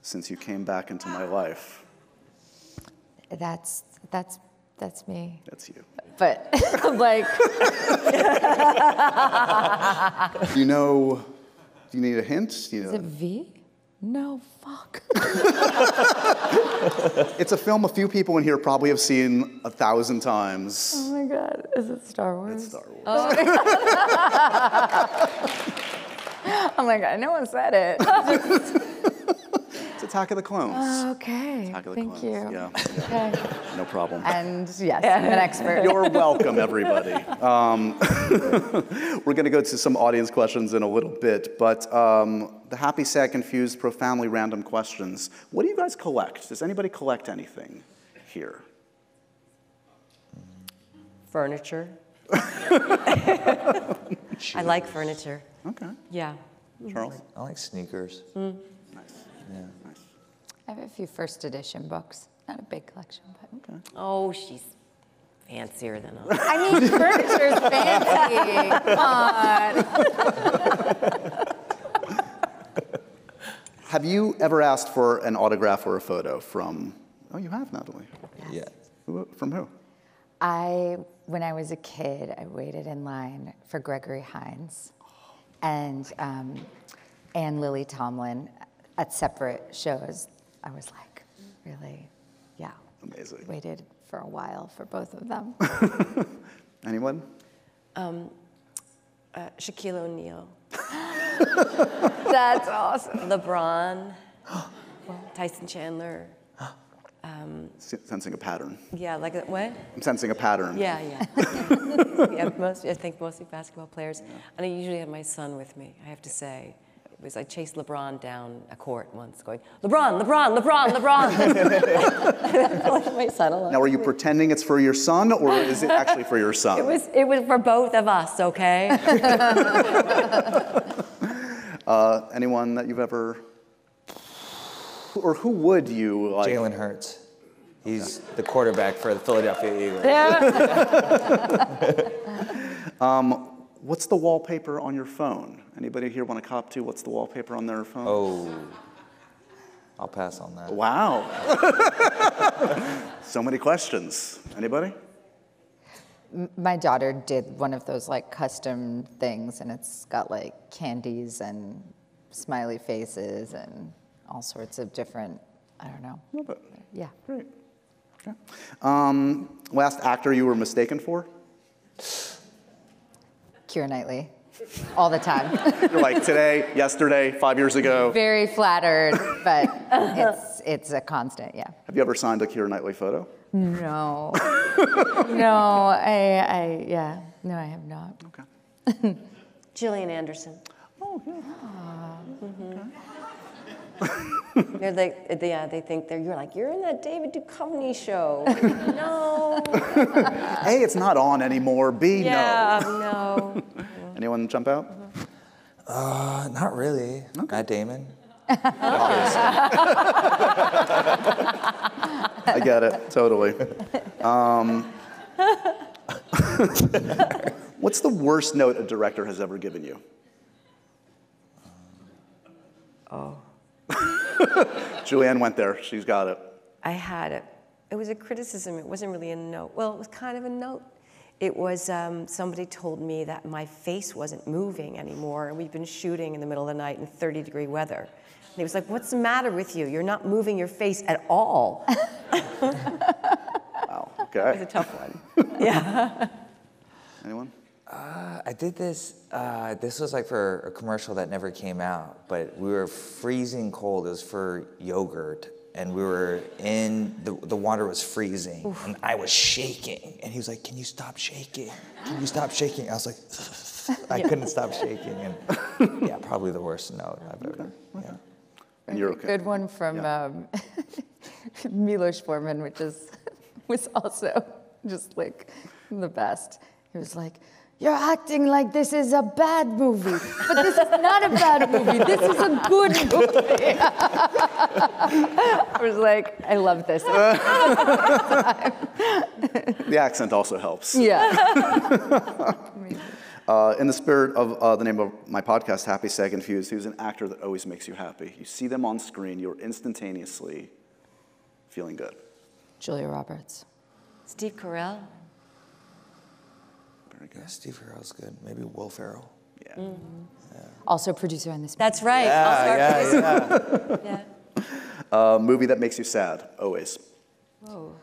since you came back into my life. That's me. That's you. But like, Do you need a hint? Do you is know? it V? No, fuck. It's a film a few people in here probably have seen 1,000 times. Oh my God, is it Star Wars? It's Star Wars. Oh my God, no one said it. It's Attack of the Clones. Okay, Attack of the thank Clones. you. Yeah. Okay. No problem. And yes, I'm an expert. You're welcome, everybody. We're going to go to some audience questions in a little bit, but the happy, sad, confused, profoundly random questions. What do you guys collect? Does anybody collect anything here? Furniture. I like furniture. Okay. Yeah. Charles? I like sneakers. Nice. Yeah. Nice. I have a few first edition books. Not a big collection, but. Okay. Oh, she's fancier than us. I mean, furniture's fancy. Come on. Have you ever asked for an autograph or a photo from, oh, you have, Natalie. Yeah. From who? When I was a kid, I waited in line for Gregory Hines and Lily Tomlin at separate shows. I was like, really, yeah. Amazing. Waited for a while for both of them. Anyone? Shaquille O'Neal. That's awesome. LeBron. Tyson Chandler. Sensing a pattern. Yeah, like what? I'm sensing a pattern. Yeah. Yeah, I think mostly basketball players. And I usually have my son with me, I have to say. I chased LeBron down a court once going, LeBron! My son along. Now, are you pretending it's for your son, or is it actually for your son? It was for both of us, okay? Anyone that you've ever, or who would you like? Jalen Hurts. He's the quarterback for the Philadelphia Eagles. What's the wallpaper on your phone? Anybody here want to cop to what's the wallpaper on their phone? Oh, I'll pass on that. Wow. So many questions. Anybody? My daughter did one of those like custom things, and it's got like candies and smiley faces and all sorts of different, I don't know. Love it. Yeah. Great. Okay. Last actor you were mistaken for? Keira Knightley, all the time. You're like today, yesterday, 5 years ago. Very flattered, but it's a constant, yeah. Have you ever signed a Keira Knightley photo? No. No, no, I have not. Okay. Gillian Anderson. Oh, yeah. They're like, they think you're like, you're in that David Duchovny show. No. A, it's not on anymore. B, Yeah, no. no. Anyone jump out? Not really. Okay. Matt Damon. I get it, totally. What's the worst note a director has ever given you? Oh. Julianne went there. She's got it. I had it. It was a criticism. It wasn't really a note. Well, it was kind of a note. It was somebody told me that my face wasn't moving anymore, and we'd been shooting in the middle of the night in 30-degree weather. And he was like, "What's the matter with you? You're not moving your face at all." Wow. Okay. It was a tough one. Yeah. Anyone? I did this. This was like for a commercial that never came out, but we were freezing cold. It was for yogurt, and we were in the water was freezing, and I was shaking. And he was like, "Can you stop shaking? Can you stop shaking?" I was like, I couldn't stop shaking, and yeah, probably the worst note I've ever. Yeah. And you're okay. Good one from Milos Forman, which was also just like the best. He was like, "You're acting like this is a bad movie, but this is not a bad movie. This is a good movie." I was like, I love this. The accent also helps. Yeah. In the spirit of the name of my podcast, Happy, Sad, Confused, who's an actor that always makes you happy? You see them on screen, you're instantaneously feeling good. Julia Roberts. Steve Carell. Very good. Yeah, Steve Carell's good. Maybe Will Ferrell. Yeah. Mm-hmm. Also producer on this. That's right. Yeah. Movie that makes you sad, always. Whoa.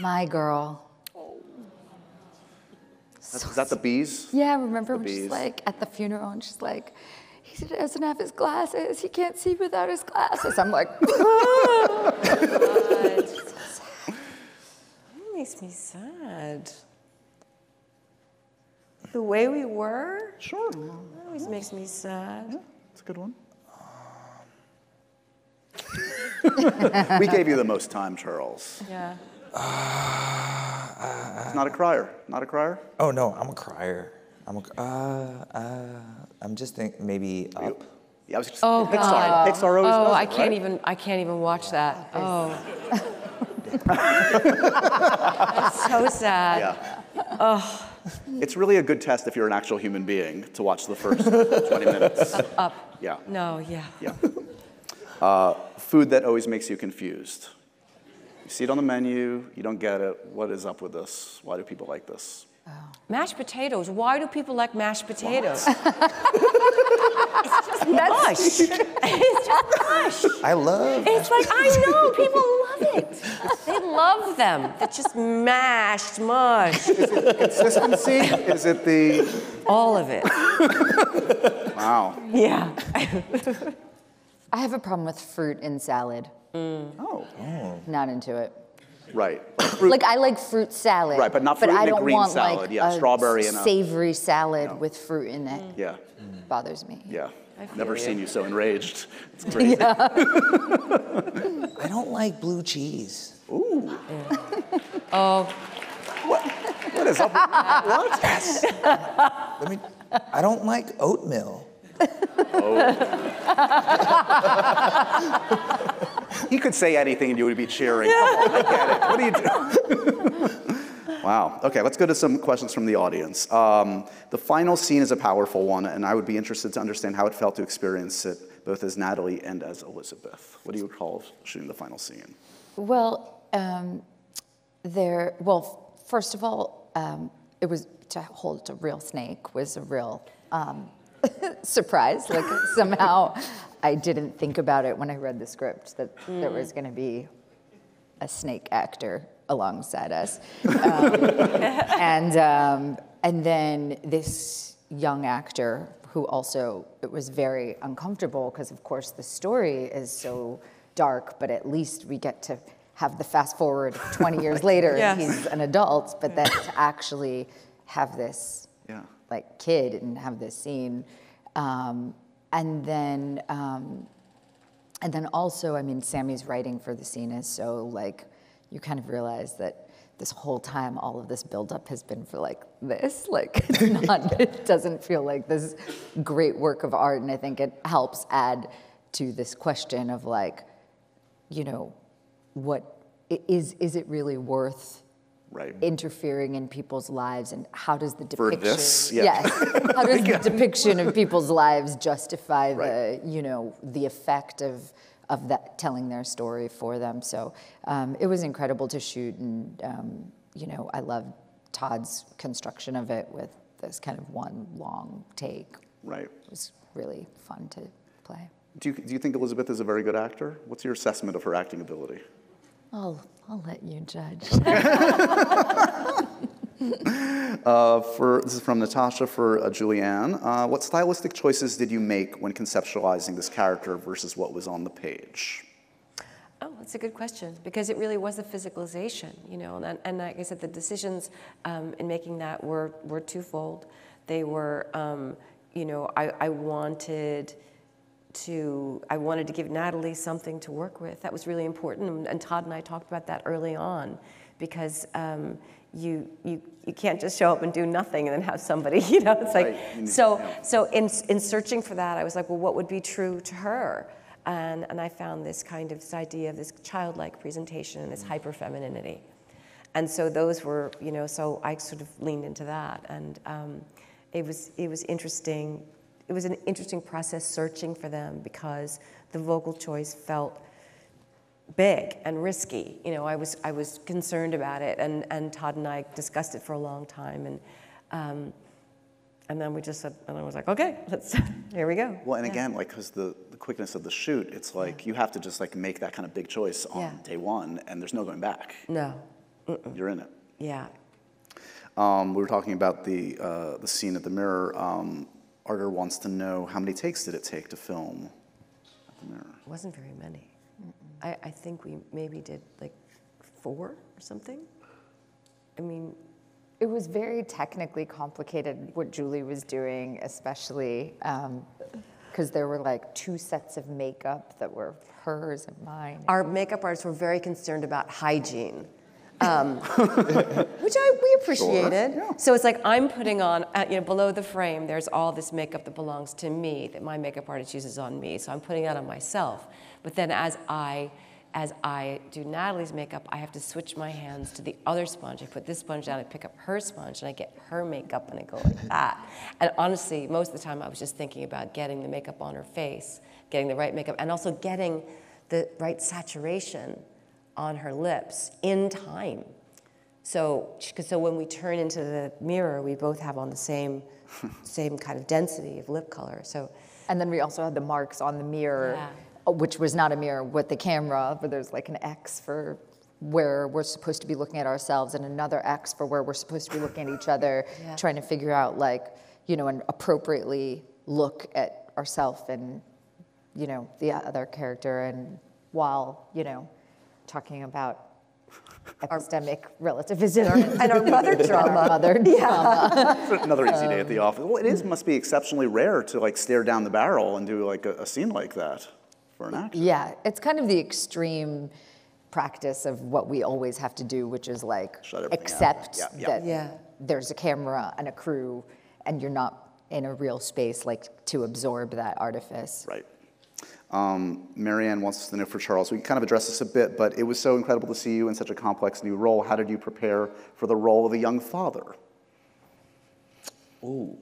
My Girl. Is that the bees? Yeah, remember The when she's bees. like at the funeral and she's like, he doesn't have his glasses. He can't see without his glasses. I'm like, That makes me sad. The Way We Were? Sure. That always makes me sad. Yeah, it's a good one. We gave you the most time, Charles. Yeah. It's not a crier. Not a crier? Oh no, I'm a crier. I'm just thinking maybe Up. Yeah, I was just, Oh, Pixar. God. Pixar always does I it, can't right? I can't even watch that. Oh. That's so sad. Yeah. Oh. It's really a good test if you're an actual human being to watch the first 20 minutes. Up. Yeah. No, yeah. Yeah. Food that always makes you confused. You see it on the menu, you don't get it. What is up with this? Why do people like this? Mashed potatoes. Why do people like mashed potatoes? It's just mush. It's just mush. I love. It's like, I know, people love it. They love them. It's just mashed mush. Consistency? Is it the... All of it. Wow. Yeah. I have a problem with fruit in salad. Oh. Not into it. Right. Like I like fruit salad. Right, but not fruit in I a don't green want salad. like Yeah, a strawberry and a- savory salad No. with fruit in it. Yeah. Bothers me. Yeah. feel Never you. seen you so enraged. It's crazy. I don't like blue cheese. Ooh. Oh, What is up with that? What? I don't like oatmeal. He could say anything and you would be cheering. Come on, I get it. What are you doing? Wow. Okay, let's go to some questions from the audience. The final scene is a powerful one, and I would be interested to understand how it felt to experience it both as Natalie and as Elizabeth. What do you recall shooting the final scene? Well, first of all, it was to hold a real snake was a real surprised. Like somehow I didn't think about it when I read the script that there was going to be a snake actor alongside us. And then this young actor who also, it was very uncomfortable because of course the story is so dark, but at least we get to have the fast forward 20 years later and he's an adult, but then to actually have this like kid and have this scene. And then also, I mean, Sammy's writing for the scene is so like, you kind of realize that this whole time, all of this buildup has been for like this, like it's not, it doesn't feel like this great work of art. And I think it helps add to this question of like, you know, what is it really worth interfering in people's lives, and how does the depiction, for this? Yes, how does the depiction of people's lives justify the, you know, the effect of that telling their story for them? So it was incredible to shoot, and you know, I loved Todd's construction of it with this kind of one long take. Right. It was really fun to play. Do you think Elizabeth is a very good actor? What's your assessment of her acting ability? I'll let you judge. This is from Natasha for Julianne. What stylistic choices did you make when conceptualizing this character versus what was on the page? Oh, that's a good question, because it really was a physicalization, you know, and like I said, the decisions in making that were twofold. They were, you know, I wanted to give Natalie something to work with. That was really important, and Todd and I talked about that early on, because you can't just show up and do nothing and then have somebody, you know, it's like, so in searching for that, I was like, well, what would be true to her? And I found this kind of this idea of this childlike presentation and this hyper femininity. And so those were, you know, so I sort of leaned into that, and it was interesting. It was an interesting process searching for them, because the vocal choice felt big and risky. You know, I was concerned about it, and Todd and I discussed it for a long time, and then we just said, and I was like, okay, here we go. Well, and again, like, because the quickness of the shoot, it's like you have to just like make that kind of big choice on day one, and there's no going back. No. You're in it. Yeah. We were talking about the scene at the mirror. Arter wants to know, how many takes did it take to film at the mirror? It wasn't very many. I think we maybe did like 4 or something. I mean, it was very technically complicated what Julie was doing, especially because there were like 2 sets of makeup that were hers and mine. Our makeup artists were very concerned about hygiene. Which we appreciated. Sure. Yeah. So it's like I'm putting on, you know, below the frame, there's all this makeup that belongs to me, that my makeup artist uses on me. So I'm putting that on myself. But then as I do Natalie's makeup, I have to switch my hands to the other sponge. I put this sponge down, I pick up her sponge, and I get her makeup, and I go like that. And honestly, most of the time I was just thinking about getting the makeup on her face, getting the right makeup, and also getting the right saturation on her lips in time. So when we turn into the mirror, we both have on the same kind of density of lip color. So, and then we also had the marks on the mirror, which was not a mirror with the camera, but there's like an X for where we're supposed to be looking at ourselves, and another X for where we're supposed to be looking at each other, trying to figure out, like, you know, and appropriately look at ourselves and, you know, the other character, and while, you know, talking about epistemic relativism and our mother drama. Another easy day at the office. Well, must be exceptionally rare to like stare down the barrel and do like a scene like that for an actor. Yeah, it's kind of the extreme practice of what we always have to do, which is like accept that there's a camera and a crew, and you're not in a real space like to absorb that artifice. Right. Marianne wants to know for Charles, we kind of addressed this a bit, but it was so incredible to see you in such a complex new role. How did you prepare for the role of a young father? Ooh.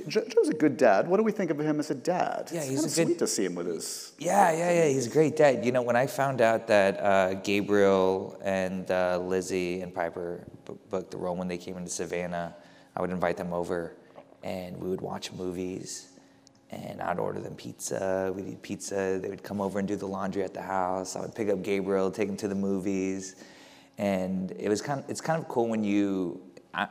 Joe's a good dad. What do we think of him as a dad? Yeah, he's kind of sweet to see him with his... Yeah, he's a great dad. You know, when I found out that Gabriel and Lizzie and Piper booked the role when they came into Savannah, I would invite them over. and we would watch movies, and I'd order them pizza. We'd eat pizza. They would come over and do the laundry at the house. I would pick up Gabriel, take him to the movies, and it's kind of cool when I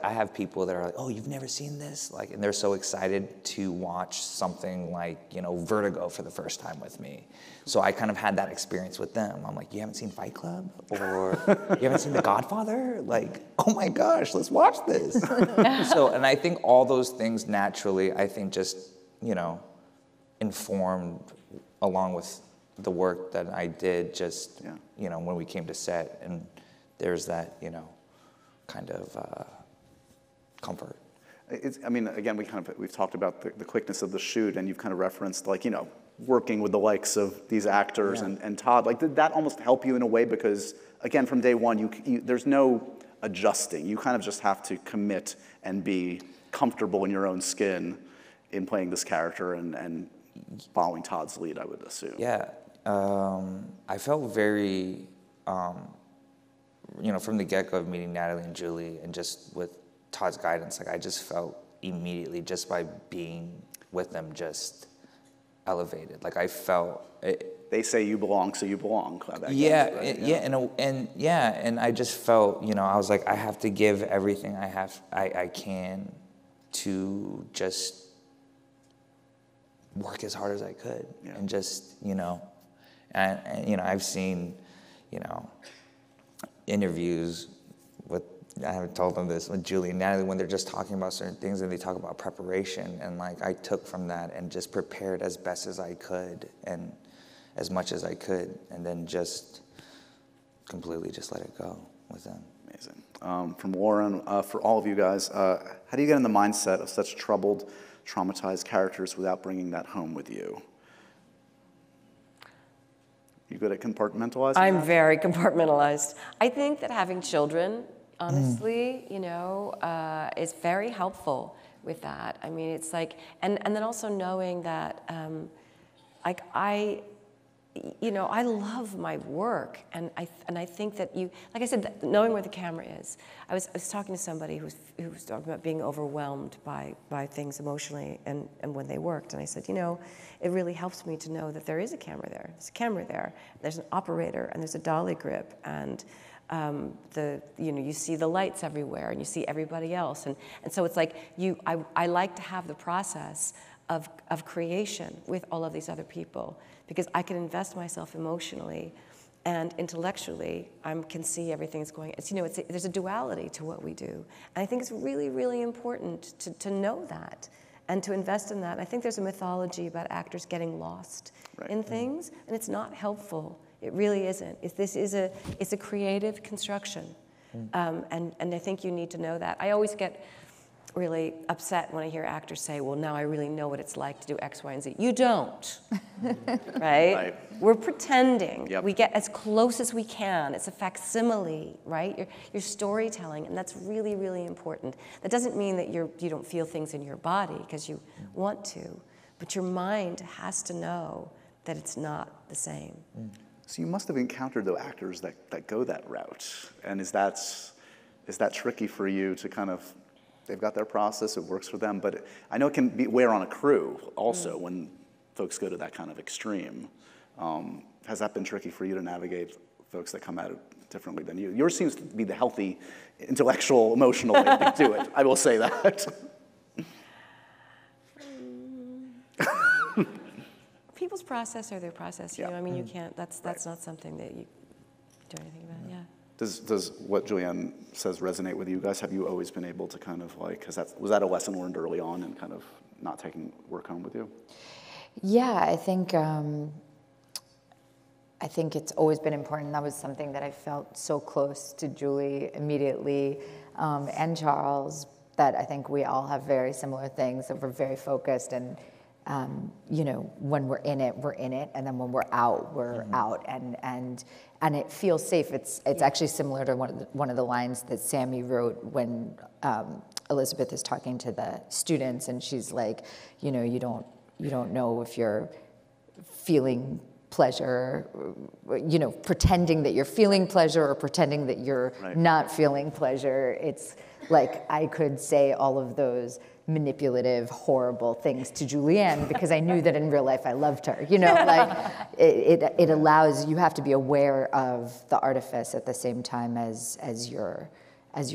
have people that are like, oh, you've never seen this? Like, and they're so excited to watch something like, you know, Vertigo for the first time with me. So I kind of had that experience with them. I'm like, you haven't seen Fight Club? Or you haven't seen The Godfather? Like, oh my gosh, let's watch this. So, and I think all those things naturally, I think just, you know, informed along with the work that I did just, you know, when we came to set. And there's that, you know, kind of comfort. I mean, again, we've talked about the quickness of the shoot, and you've kind of referenced, like, you know, working with the likes of these actors and Todd. Like, did that almost help you in a way? Because, again, from day one, there's no adjusting. You kind of just have to commit and be comfortable in your own skin in playing this character and following Todd's lead, I would assume. Yeah. I felt very... you know, from the get-go of meeting Natalie and Julie, and just with Todd's guidance, like, I just felt immediately, just by being with them, just elevated. Like, I felt it. They say you belong, so you belong. And I just felt, you know, I was like, I have to give everything I can to just work as hard as I could, and just, you know, and you know, I've seen, you know, interviews with, I haven't told them this, with Julie and Natalie, when they're just talking about certain things and they talk about preparation, and like, I took from that and just prepared as best as I could and as much as I could, and then just completely just let it go with them. Amazing. From Lauren, for all of you guys, how do you get in the mindset of such troubled, traumatized characters without bringing that home with you? You good at compartmentalizing? I'm very compartmentalized. I think that having children, honestly, you know, is very helpful with that. I mean, it's like, and then also knowing that, like, you know, I love my work, and I think that you, like I said, knowing where the camera is. I was talking to somebody who was talking about being overwhelmed by things emotionally and when they worked, and I said, you know, it really helps me to know that there is a camera there. There's a camera there. There's an operator, and there's a dolly grip, and you know, you see the lights everywhere, and you see everybody else, and so it's like I like to have the process of creation with all of these other people, because I can invest myself emotionally and intellectually. I can see everything that's going. It's, you know, there's a duality to what we do, and I think it's really, really important to know that and to invest in that. And I think there's a mythology about actors getting lost in things, and it's not helpful. It really isn't. It's a creative construction, and I think you need to know that. I always get really upset when I hear actors say, well, now I really know what it's like to do X, Y, and Z. You don't, right? We're pretending. We get as close as we can. It's a facsimile, right? You're storytelling, and that's really, really important. That doesn't mean that you don't feel things in your body, because you want to, but your mind has to know that it's not the same. So you must have encountered the actors that go that route, and is that tricky for you to kind of? They've got their process, it works for them, but I know it can wear on a crew also when folks go to that kind of extreme. Has that been tricky for you to navigate folks that come at it differently than you? Yours seems to be the healthy, intellectual, emotional way to do it. I will say that. People's process are their process, you know. I mean, you can't, that's not something that you do anything about, Does what Julianne says resonate with you guys? Have you always been able to kind of like, was that a lesson learned early on and kind of not taking work home with you? Yeah, I think it's always been important. That was something that I felt so close to Julie immediately, and Charles, that I think we all have very similar things, that we're very focused, and you know, when we're in it, and then when we're out, we're out, and it feels safe. It's actually similar to one of the lines that Sammy wrote when Elizabeth is talking to the students, and she's like, you know, you don't know if you're feeling pleasure, you know, pretending that you're feeling pleasure or pretending that you're not feeling pleasure. It's like I could say all of those manipulative, horrible things to Julianne because I knew that in real life I loved her. You know, like it allows, you have to be aware of the artifice at the same time as you're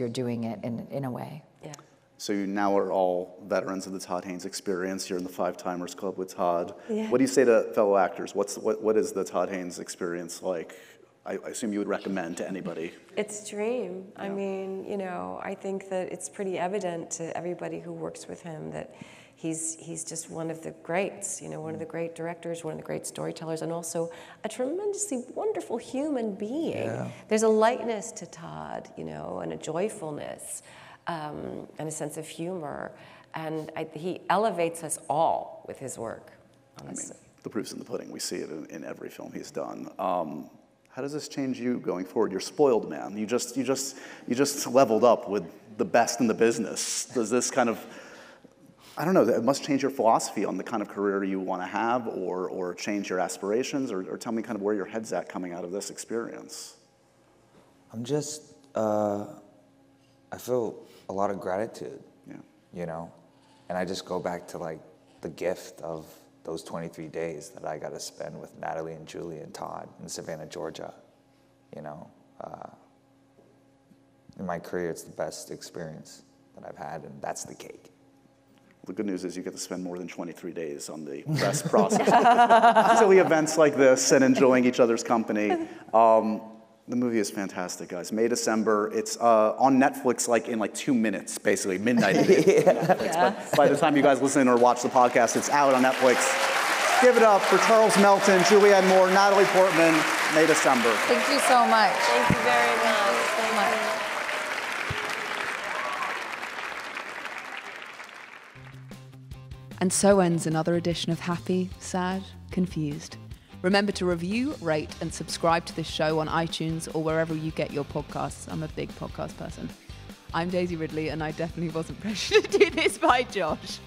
doing it in a way. Yeah. So you now are all veterans of the Todd Haynes experience. You're in the Five Timers Club with Todd. Yeah. What do you say to fellow actors? What is the Todd Haynes experience like? I assume you would recommend to anybody. It's a dream. Yeah. I mean, you know, I think that it's pretty evident to everybody who works with him that he's just one of the greats, you know, one of the great directors, one of the great storytellers, and also a tremendously wonderful human being. Yeah. There's a lightness to Todd, you know, and a joyfulness, and a sense of humor, and he elevates us all with his work, honestly. I mean, the proof's in the pudding. We see it in every film he's done. How does this change you going forward? You're spoiled, man. You just leveled up with the best in the business. Does this kind of, I don't know, it must change your philosophy on the kind of career you want to have, or change your aspirations, or tell me kind of where your head's at coming out of this experience. I'm just, I feel a lot of gratitude, you know? And I just go back to like the gift of those 23 days that I got to spend with Natalie and Julie and Todd in Savannah, Georgia. You know, in my career, it's the best experience that I've had, and that's the cake. The good news is you get to spend more than 23 days on the press process. Silly events like this and enjoying each other's company. The movie is fantastic, guys. May, December. It's on Netflix in 2 minutes, basically, midnight. But by the time you guys listen or watch the podcast, it's out on Netflix. Give it up for Charles Melton, Julianne Moore, Natalie Portman, May, December. Thank you so much. Thank you very much. Thank you so much. And so ends another edition of Happy, Sad, Confused. Remember to review, rate, and subscribe to this show on iTunes or wherever you get your podcasts. I'm a big podcast person. I'm Daisy Ridley, and I definitely wasn't pressured to do this by Josh.